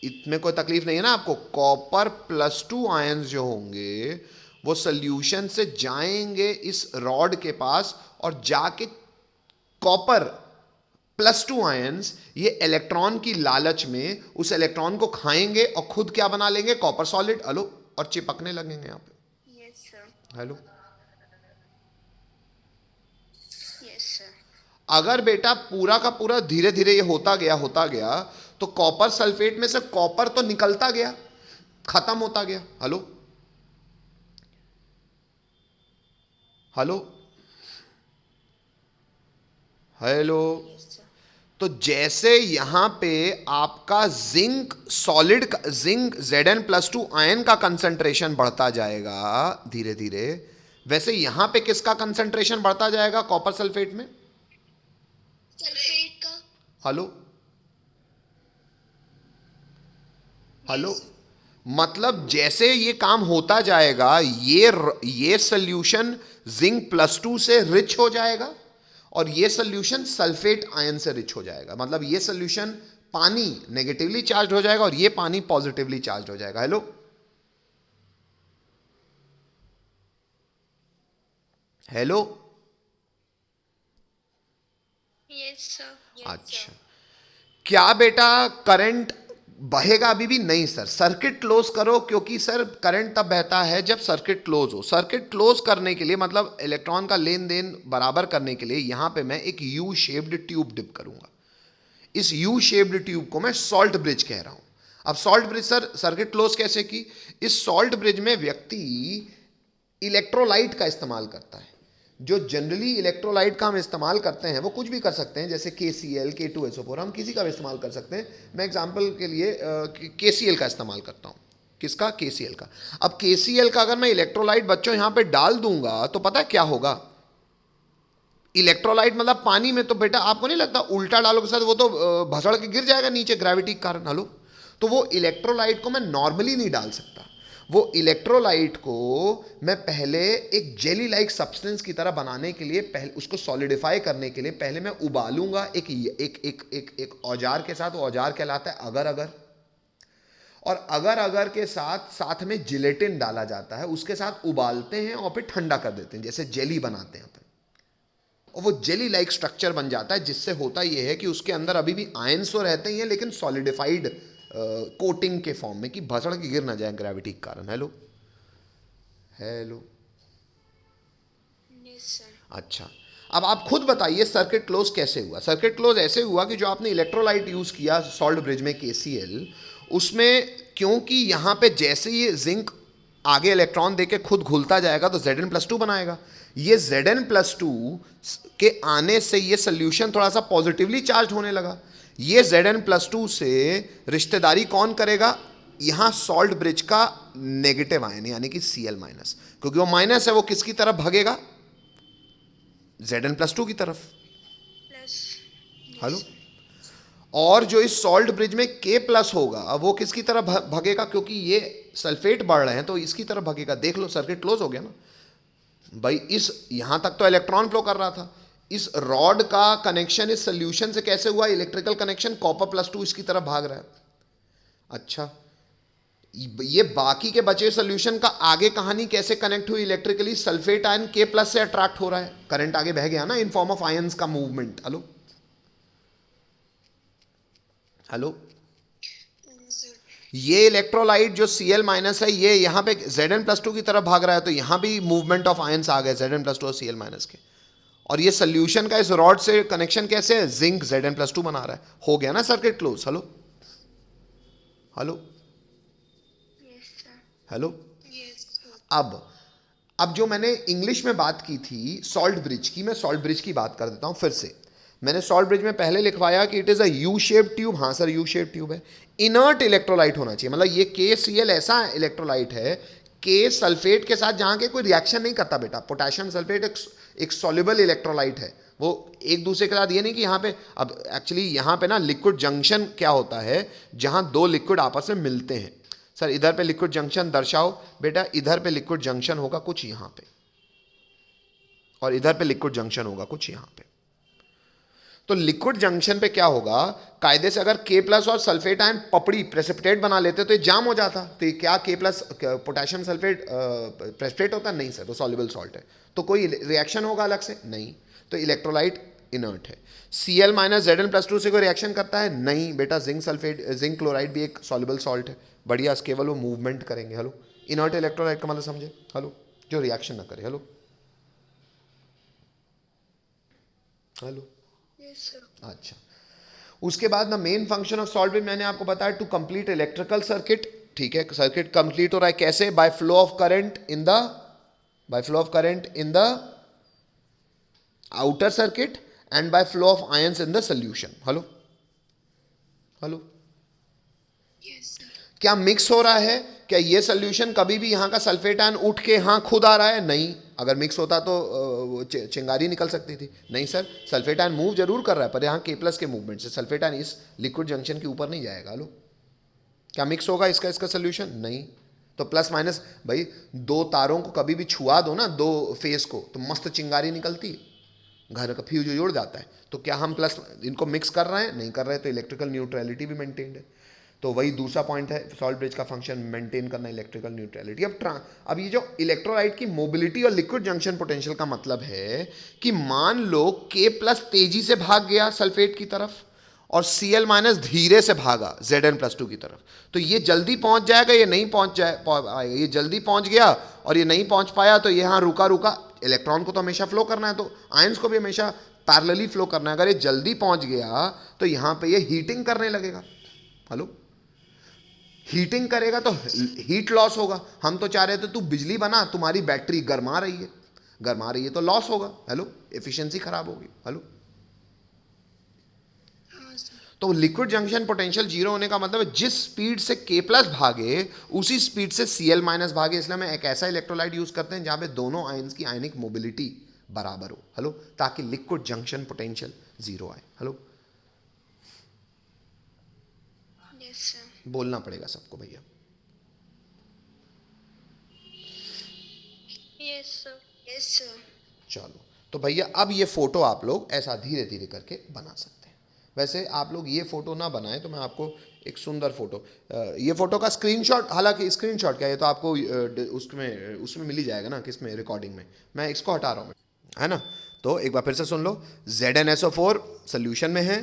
इसमें कोई तकलीफ नहीं है ना आपको। कॉपर +2 आयंस जो होंगे वो सोल्यूशन से जाएंगे इस रॉड के पास, और जाके कॉपर +2 आयंस ये इलेक्ट्रॉन की लालच में उस इलेक्ट्रॉन को खाएंगे और खुद क्या बना लेंगे? Copper solid. हेलो, और चिपकने लगेंगे यहाँ पे। Yes, sir. Hello, Yes, sir. अगर बेटा पूरा का पूरा धीरे धीरे ये होता गया तो कॉपर सल्फेट में से कॉपर तो निकलता गया, खत्म होता गया। Hello hello hello, Yes, sir. तो जैसे यहां पे आपका जिंक सॉलिड का, जिंक Zn+2 आयन का कंसंट्रेशन बढ़ता जाएगा धीरे धीरे, वैसे यहां पे किसका कंसंट्रेशन बढ़ता जाएगा? कॉपर सल्फेट में। Sulfate का. हेलो हेलो, मतलब जैसे ये काम होता जाएगा, ये सोल्यूशन Zn+2 से रिच हो जाएगा और ये सोल्यूशन सल्फेट आयन से रिच हो जाएगा। मतलब ये सोल्यूशन पानी नेगेटिवली चार्ज हो जाएगा और ये पानी पॉजिटिवली चार्ज हो जाएगा। Hello hello, Yes, sir. Yes, अच्छा, sir. क्या बेटा करंट बहेगा? अभी भी नहीं सर, सर्किट क्लोज करो, क्योंकि सर करंट तब बहता है जब सर्किट क्लोज हो। सर्किट क्लोज करने के लिए, मतलब इलेक्ट्रॉन का लेन देन बराबर करने के लिए, यहां पे मैं एक यू शेप्ड ट्यूब डिप करूंगा। इस यू शेप्ड ट्यूब को मैं सॉल्ट ब्रिज कह रहा हूं। अब salt bridge sir circuit close कैसे की? इस सॉल्ट ब्रिज में व्यक्ति इलेक्ट्रोलाइट का इस्तेमाल करता है। जो जनरली इलेक्ट्रोलाइट का हम इस्तेमाल करते हैं वो कुछ भी कर सकते हैं, जैसे KCl, K2SO4, हम किसी का भी इस्तेमाल कर सकते हैं। मैं एग्जांपल के लिए KCl का इस्तेमाल करता हूँ। किसका? KCl का। अब KCl का अगर मैं इलेक्ट्रोलाइट बच्चों यहाँ पे डाल दूंगा तो पता है क्या होगा? इलेक्ट्रोलाइट मतलब पानी में, तो बेटा आपको नहीं लगता उल्टा डालोगे सर वो तो भसड़ के गिर जाएगा नीचे ग्रेविटी के कारण? हेलो, तो वो इलेक्ट्रोलाइट को मैं नॉर्मली नहीं डाल सकता। वो इलेक्ट्रोलाइट को मैं पहले एक जेली लाइक सब्सटेंस की तरह बनाने के लिए, पहले उसको सॉलिडिफाई करने के लिए पहले मैं उबालूंगा एक एक एक एक एक औजार के साथ। वो औजार कहलाता है अगर अगर। और अगर अगर के साथ साथ में जिलेटिन डाला जाता है, उसके साथ उबालते हैं और फिर ठंडा कर देते हैं, जैसे जेली बनाते हैं। और वो जेली लाइक स्ट्रक्चर बन जाता है, जिससे होता यह है कि उसके अंदर अभी भी आयंस तो रहते ही हैं, लेकिन सॉलिडिफाइड कोटिंग के फॉर्म में, कि भसड़ के गिर ना जाए ग्रेविटी के कारण। Hello hello, Yes, sir. अच्छा, अब आप खुद बताइए सर्किट क्लोज कैसे हुआ? सर्किट क्लोज ऐसे हुआ कि जो आपने इलेक्ट्रोलाइट यूज किया सॉल्ट ब्रिज में KCl, उसमें क्योंकि यहाँ पे जैसे ये जिंक आगे इलेक्ट्रॉन देके खुद घुलता जाएगा तो Zn+2 बनाएगा। ये Zn+2 के आने से ये सोल्यूशन थोड़ा सा पॉजिटिवली चार्ज होने लगा। ये Zn+2 से रिश्तेदारी कौन करेगा? यहाँ सॉल्ट ब्रिज का नेगेटिव आयन, यानी कि Cl-, क्योंकि वो माइनस है, वो किसकी तरफ भागेगा? Zn+2 की तरफ। Plus. हेलो, और जो इस सॉल्ट ब्रिज में K+ होगा वो किसकी तरफ भागेगा? क्योंकि ये सल्फेट बढ़ रहे हैं तो इसकी तरफ भागेगा। देख लो, सर्किट क्लोज हो गया ना भाई। इस यहां तक तो इलेक्ट्रॉन फ्लो कर रहा था। इस रॉड का कनेक्शन इस सोल्यूशन से कैसे हुआ? इलेक्ट्रिकल कनेक्शन, कॉपर+2 इसकी तरफ भाग रहा है। अच्छा, ये बाकी के बचे सोल्यूशन का आगे कहानी कैसे कनेक्ट हुई इलेक्ट्रिकली? सल्फेट आयन K+ से अट्रैक्ट हो रहा है, करंट आगे बह गया ना इन फॉर्म ऑफ आयंस का मूवमेंट। Hello hello, Sir. ये इलेक्ट्रोलाइट जो Cl- है, ये यहाँ पे Zn+2 की तरफ भाग रहा है, तो यहाँ भी मूवमेंट ऑफ आयंस आ गए Zn+2 और Cl- के। और ये सोल्यूशन का इस रॉड से कनेक्शन कैसे है? जिंक Zn+2 बना रहा है। हो गया ना circuit close? Hello hello Yes, sir. Hello. Yes, sir. अब जो मैंने इंग्लिश में बात की थी सॉल्ट ब्रिज की, मैं सॉल्ट ब्रिज की बात कर देता हूँ फिर से। मैंने सॉल्ट ब्रिज में पहले लिखवाया कि it is a U shape tube. हाँ सर, यू शेप ट्यूब है। इनर्ट इलेक्ट्रोलाइट होना चाहिए, मतलब ये KCl ऐसा इलेक्ट्रोलाइट है के सल्फेट के साथ जहाँ के कोई रिएक्शन नहीं करता बेटा। पोटेशियम सल्फेट एक सॉल्युबल इलेक्ट्रोलाइट है, वो एक दूसरे के साथ, ये नहीं कि यहाँ पे, अब एक्चुअली यहाँ पे ना लिक्विड जंक्शन क्या होता है, जहाँ दो लिक्विड आपस में मिलते हैं। सर इधर पे लिक्विड जंक्शन दर्शाओ बेटा, इधर पे लिक्विड जंक्शन होगा कुछ यहाँ पे, और इधर पे लिक्विड जंक्शन होगा कुछ यहाँ पे। तो लिक्विड जंक्शन पे क्या होगा, कायदे से अगर K प्लस और सल्फेट आयन पपड़ी प्रेसिपिटेट बना लेते तो ये जाम हो जाता। तो ये क्या K plus potassium sulphate precipitate होता नहीं सर, वो सॉल्युबल सॉल्ट है। तो कोई रिएक्शन होगा अलग से नहीं, तो इलेक्ट्रोलाइट इनर्ट है। Cl माइनस Zn+2 से कोई रिएक्शन करता है नहीं बेटा। जिंक सल्फेट, जिंक क्लोराइड भी एक सॉल्युबल सॉल्ट है, बढ़िया, केवल वो मूवमेंट करेंगे। हेलो, इनर्ट इलेक्ट्रोलाइट का मतलब समझे? हेलो, जो रिएक्शन ना करे। Hello hello. Yes, sir. अच्छा, उसके बाद ना main function of salt bridge मैंने आपको बताया टू कंप्लीट इलेक्ट्रिकल सर्किट। ठीक है, सर्किट कंप्लीट हो रहा है कैसे? By flow of current in the, by flow of current in the outer circuit and by flow of ions in the solution. Hello hello. Yes, sir. क्या mix हो रहा है? क्या ये सोल्यूशन कभी भी यहाँ का सल्फेट आयन उठ के यहाँ खुद आ रहा है? नहीं। अगर मिक्स होता तो चिंगारी निकल सकती थी। नहीं सर, सल्फेट आयन मूव जरूर कर रहा है, पर यहाँ K प्लस के मूवमेंट से सल्फेट आयन इस लिक्विड जंक्शन के ऊपर नहीं जाएगा। हेलो, क्या मिक्स होगा इसका इसका सोल्यूशन? नहीं। तो प्लस माइनस भाई, दो तारों को कभी भी छुआ दो ना, दो फेस को, तो मस्त चिंगारी निकलती है, घर का फ्यूज जुड़ जाता है। तो क्या हम प्लस इनको मिक्स कर रहे हैं? नहीं कर रहे, तो इलेक्ट्रिकल न्यूट्रलिटी भी मेंटेन्ड है। तो वही दूसरा पॉइंट है सॉल्ट ब्रिज का फंक्शन, मेंटेन करना इलेक्ट्रिकल न्यूट्रलिटी। अब ये जो इलेक्ट्रोलाइट की मोबिलिटी और लिक्विड जंक्शन पोटेंशियल का मतलब है कि मान लो K प्लस तेजी से भाग गया सल्फेट की तरफ और Cl माइनस धीरे से भागा Zn+2 की तरफ, तो ये जल्दी पहुंच जाएगा, ये नहीं पहुंच आएगा। ये जल्दी पहुंच गया और ये नहीं पहुंच पाया, तो यहाँ रुका रुका। इलेक्ट्रॉन को तो हमेशा फ्लो करना है, तो आयंस को भी हमेशा पैरेलली फ्लो करना है। अगर ये जल्दी पहुंच गया तो यहाँ पे ये हीटिंग करने लगेगा। हेलो, हीटिंग करेगा तो हीट लॉस होगा। हम तो चाह रहे थे तू बिजली बना, तुम्हारी बैटरी गर्मा रही है, गर्मा रही है तो लॉस होगा। हेलो, एफिशिएंसी खराब होगी। हेलो, हाँ, sir. तो लिक्विड जंक्शन पोटेंशियल जीरो होने का मतलब है जिस स्पीड से K प्लस भागे उसी स्पीड से Cl माइनस भागे। इसलिए हम एक ऐसा इलेक्ट्रोलाइट यूज करते हैं जहां पे दोनों आयंस की आयनिक मोबिलिटी बराबर हो। हेलो, ताकि लिक्विड जंक्शन पोटेंशियल जीरो आए। Hello, Yes, sir. बोलना पड़ेगा सबको भैया। Yes, sir. Yes, sir. चलो, तो भैया अब ये फोटो आप लोग ऐसा धीरे धीरे करके बना सकते हैं। वैसे आप लोग ये फोटो ना बनाएं तो मैं आपको एक सुंदर फोटो, ये फोटो का स्क्रीनशॉट, हालांकि स्क्रीनशॉट क्या है, ये तो आपको उसमें उसमें मिल ही जाएगा ना, किसमें, रिकॉर्डिंग में। मैं इसको हटा रहा हूँ, है ना। तो एक बार फिर से सुन लो, ZnSO4 सोल्यूशन में है,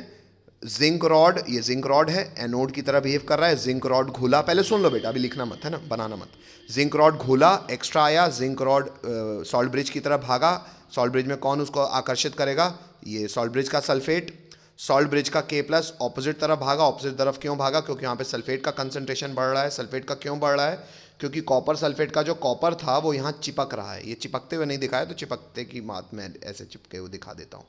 जिंक रॉड, ये जिंक रॉड है, एनोड की तरह बिहेव कर रहा है। जिंक रॉड घुला, पहले सुन लो बेटा, अभी लिखना मत, है ना, बनाना मत। जिंक रॉड घुला, एक्स्ट्रा आया, जिंक रॉड सॉल्ट ब्रिज की तरफ भागा। सॉल्ट ब्रिज में कौन उसको आकर्षित करेगा? ये सॉल्ट ब्रिज का सल्फेट। सॉल्ट ब्रिज का K प्लस ऑपोजिट तरफ भागा। ऑपोजिट तरफ क्यों भागा? क्योंकि यहाँ पे सल्फेट का कंसंट्रेशन बढ़ रहा है। सल्फेट का क्यों बढ़ रहा है? क्योंकि कॉपर सल्फेट का जो कॉपर था वो यहाँ चिपक रहा है। ये चिपकते हुए नहीं दिखाया, तो चिपकते की बात मैं ऐसे चिपके हुए दिखा देता हूँ।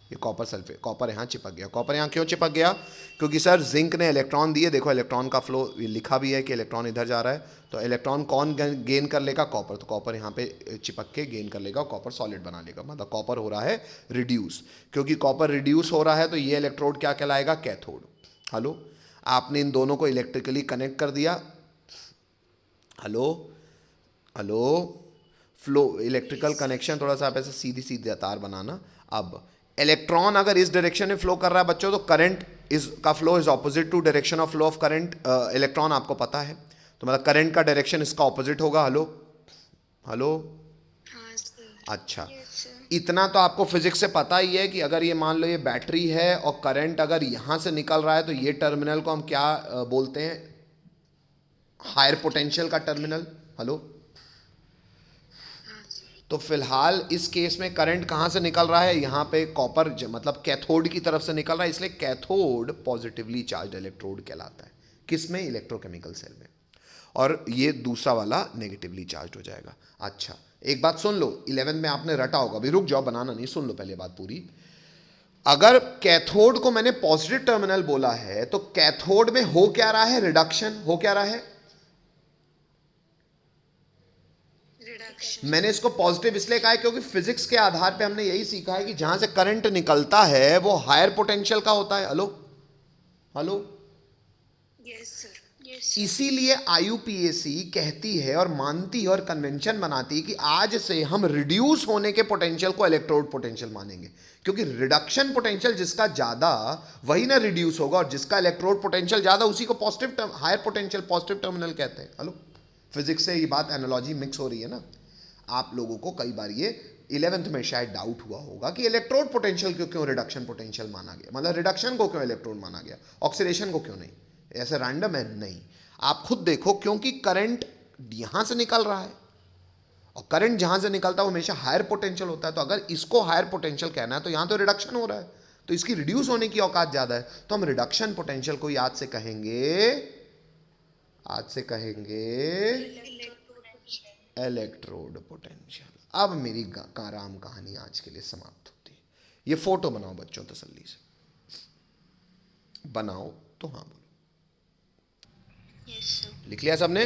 ये कॉपर सल्फेट, कॉपर यहाँ चिपक गया। कॉपर यहाँ क्यों चिपक गया? क्योंकि सर जिंक ने इलेक्ट्रॉन दिए। देखो इलेक्ट्रॉन का फ्लो लिखा भी है कि इलेक्ट्रॉन इधर जा रहा है, तो इलेक्ट्रॉन कौन गेन कर लेगा? कॉपर। तो कॉपर यहाँ पे चिपक के गेन कर लेगा, कॉपर सॉलिड बना लेगा, मतलब कॉपर हो रहा है रिड्यूस। क्योंकि कॉपर रिड्यूस हो रहा है तो ये इलेक्ट्रोड क्या कहलाएगा? कैथोड। हेलो, आपने इन दोनों को इलेक्ट्रिकली कनेक्ट कर दिया। Hello hello, flow electrical connection, थोड़ा सा आप ऐसे सीधी सीधी तार बनाना। अब इलेक्ट्रॉन अगर इस डायरेक्शन में फ्लो कर रहा है बच्चों, तो करंट इज का flow is opposite to direction of flow of current electron, आपको पता है। तो मतलब करंट का डायरेक्शन इसका ऑपोजिट होगा। हेलो हेलो, हाँ, sir. अच्छा, Yes, sir. इतना तो आपको फिजिक्स से पता ही है कि अगर ये मान लो ये बैटरी है और करंट अगर यहाँ से निकल रहा है तो ये टर्मिनल को हम क्या बोलते हैं? हायर पोटेंशियल का टर्मिनल। हेलो, हाँ, sir. तो फिलहाल इस केस में करंट कहाँ से निकल रहा है? यहाँ पे कॉपर मतलब कैथोड की तरफ से निकल रहा है, इसलिए कैथोड पॉजिटिवली चार्ज इलेक्ट्रोड कहलाता है। किस में? इलेक्ट्रोकेमिकल सेल में। और ये दूसरा वाला नेगेटिवली चार्ज हो जाएगा। अच्छा, एक बात सुन लो, 11 में आपने रटा होगा, अभी रुक जाओ, बनाना नहीं, सुन लो पहले बात पूरी। अगर कैथोड को मैंने पॉजिटिव टर्मिनल बोला है तो कैथोड में हो क्या रहा है? रिडक्शन। हो क्या रहा है? रिडक्शन। मैंने इसको पॉजिटिव इसलिए कहा है क्योंकि फिजिक्स के आधार पे हमने यही सीखा है कि जहां से करंट निकलता है वो हायर पोटेंशियल का होता है। Hello hello. Yes sir. Yes sir. इसीलिए आईयूपीएसी कहती है और मानती है और कन्वेंशन बनाती है कि आज से हम रिड्यूस होने के पोटेंशियल को इलेक्ट्रोड पोटेंशियल मानेंगे, क्योंकि रिडक्शन पोटेंशियल जिसका ज्यादा वही ना रिड्यूस होगा, और जिसका इलेक्ट्रोड पोटेंशियल ज्यादा उसी को positive higher potential positive terminal कहते हैं। हेलो, फिजिक्स से ये बात एनालॉजी मिक्स हो रही है ना। आप लोगों को कई बार ये 11th में शायद डाउट हुआ होगा कि इलेक्ट्रोड पोटेंशियल को क्यों रिडक्शन पोटेंशियल माना गया, मतलब रिडक्शन को क्यों इलेक्ट्रोड माना गया, ऑक्सीडेशन को क्यों नहीं। ऐसे रैंडम है नहीं, आप खुद देखो, क्योंकि करंट यहां से निकल रहा है और करंट जहां से निकलता है वो हमेशा हायर पोटेंशियल होता है। तो अगर इसको हायर पोटेंशियल कहना है तो यहां तो रिडक्शन हो रहा है, तो इसकी रिड्यूस होने की औकात ज्यादा है, तो हम रिडक्शन पोटेंशियल को आज से कहेंगे इलेक्ट्रोड पोटेंशियल। अब मेरी राम कहानी आज के लिए समाप्त होती है। ये फोटो बनाओ बच्चों, तसल्ली से बनाओ तो हाँ बोलो। Yes sir. लिख लिया सबने?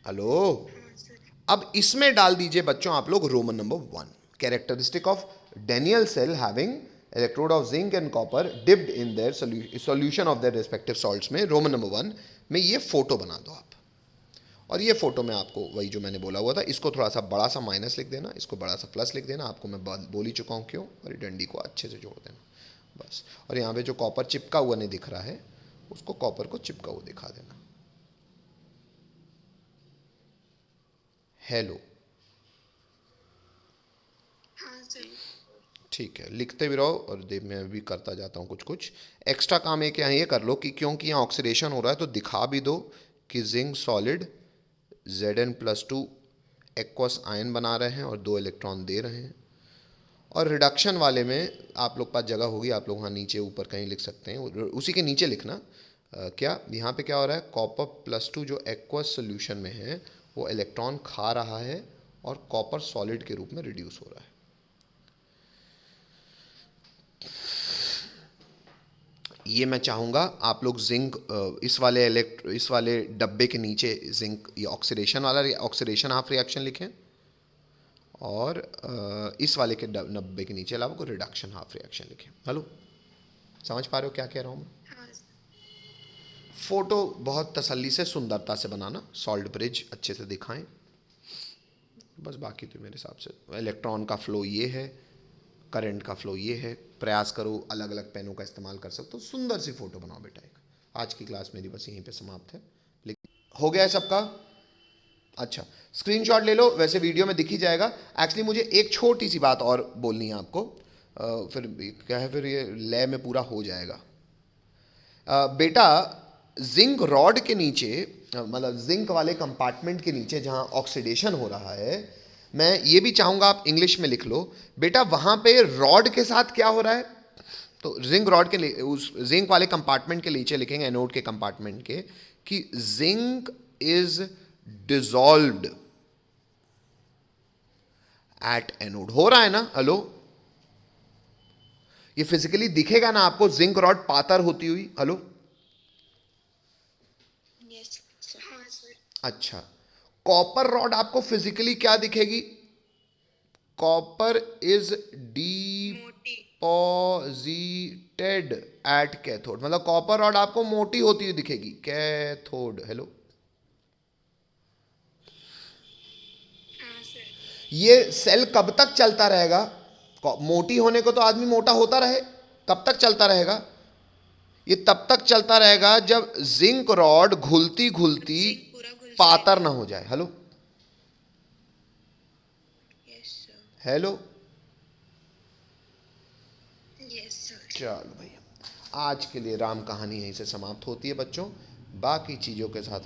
हेलो। हाँ सर। अब इसमें डाल दीजिए बच्चों आप लोग roman number 1, characteristic of Daniell cell having electrode of zinc and copper dipped in their solution of their respective salts में। रोमन नंबर 1 में ये फोटो बना दो आप। और ये फोटो में आपको वही जो मैंने बोला हुआ था, इसको थोड़ा सा बड़ा सा माइनस लिख देना, इसको बड़ा सा प्लस लिख देना, आपको मैं बोल ही चुका हूँ क्यों, और ये डंडी को अच्छे से जोड़ देना बस। और यहाँ पे जो कॉपर चिपका हुआ नहीं दिख रहा है उसको कॉपर को चिपका हुआ दिखा देना। हेलो। हाँ सर। ठीक है, लिखते भी रहो और मैं भी करता जाता हूँ कुछ कुछ एक्स्ट्रा काम। एक यहाँ ये कर लो कि क्योंकि यहाँ ऑक्सीडेशन हो रहा है तो दिखा भी दो कि zinc solid Zn+2 aqueous ion बना रहे हैं और 2 इलेक्ट्रॉन दे रहे हैं। और रिडक्शन वाले में आप लोग पास जगह होगी, आप लोग वहाँ नीचे ऊपर कहीं लिख सकते हैं, उसी के नीचे लिखना। क्या यहाँ पे क्या हो रहा है, कॉपर+2 जो एक्वस सोल्यूशन में है वो इलेक्ट्रॉन खा रहा है और कॉपर सॉलिड के रूप में रिड्यूस हो रहा है। ये मैं चाहूँगा आप लोग जिंक इस वाले डब्बे के नीचे जिंक ये ऑक्सीडेशन हाफ रिएक्शन लिखें, और इस वाले के डब्बे के नीचे अलावा को रिडक्शन हाफ रिएक्शन लिखें। हेलो, समझ पा रहे हो क्या कह रहा हूँ मैं? हाँ सर। फोटो बहुत तसल्ली से सुंदरता से बनाना, सॉल्ट ब्रिज अच्छे से दिखाएं बस। बाकी तो मेरे हिसाब से इलेक्ट्रॉन का फ्लो ये है, करंट का फ्लो ये है। प्रयास करो अलग अलग पेनों का इस्तेमाल कर सकते हो, सुंदर सी फोटो बनाओ बेटा एक। आज की क्लास मेरी बस यहीं पे समाप्त है। लेकिन हो गया है सबका? अच्छा, स्क्रीनशॉट ले लो, वैसे वीडियो में दिख ही जाएगा। एक्चुअली मुझे एक छोटी सी बात और बोलनी है आपको, फिर क्या है, फिर ये लय में पूरा हो जाएगा। बेटा जिंक रॉड के नीचे, मतलब जिंक वाले कंपार्टमेंट के नीचे जहाँ ऑक्सीडेशन हो रहा है, मैं ये भी चाहूँगा आप इंग्लिश में लिख लो बेटा, वहाँ पे रॉड के साथ क्या हो रहा है। तो जिंक रॉड के उस जिंक वाले कंपार्टमेंट के नीचे लिखेंगे, एनोड के कंपार्टमेंट के, कि zinc is dissolved at anode. हो रहा है ना? हेलो, ये फिजिकली दिखेगा ना आपको, जिंक रॉड पातर होती हुई। Hello, yes sir. हाँ सर। अच्छा, कॉपर रॉड आपको फिजिकली क्या दिखेगी? Copper is deposited at cathode, मतलब कॉपर रॉड आपको मोटी होती हुई दिखेगी, कैथोड। हेलो, हाँ सर। ये सेल कब तक चलता रहेगा? मोटी होने को तो आदमी मोटा होता रहे, कब तक चलता रहेगा? ये तब तक चलता रहेगा जब जिंक रॉड घुलती घुलती जिंक पूरा घुल पातर जाएगा। ना हो जाए। Hello yes sir. Hello, yes sir. चलो भैया, आज के लिए राम कहानी यहीं से समाप्त होती है बच्चों। बाकी चीज़ों के साथ हम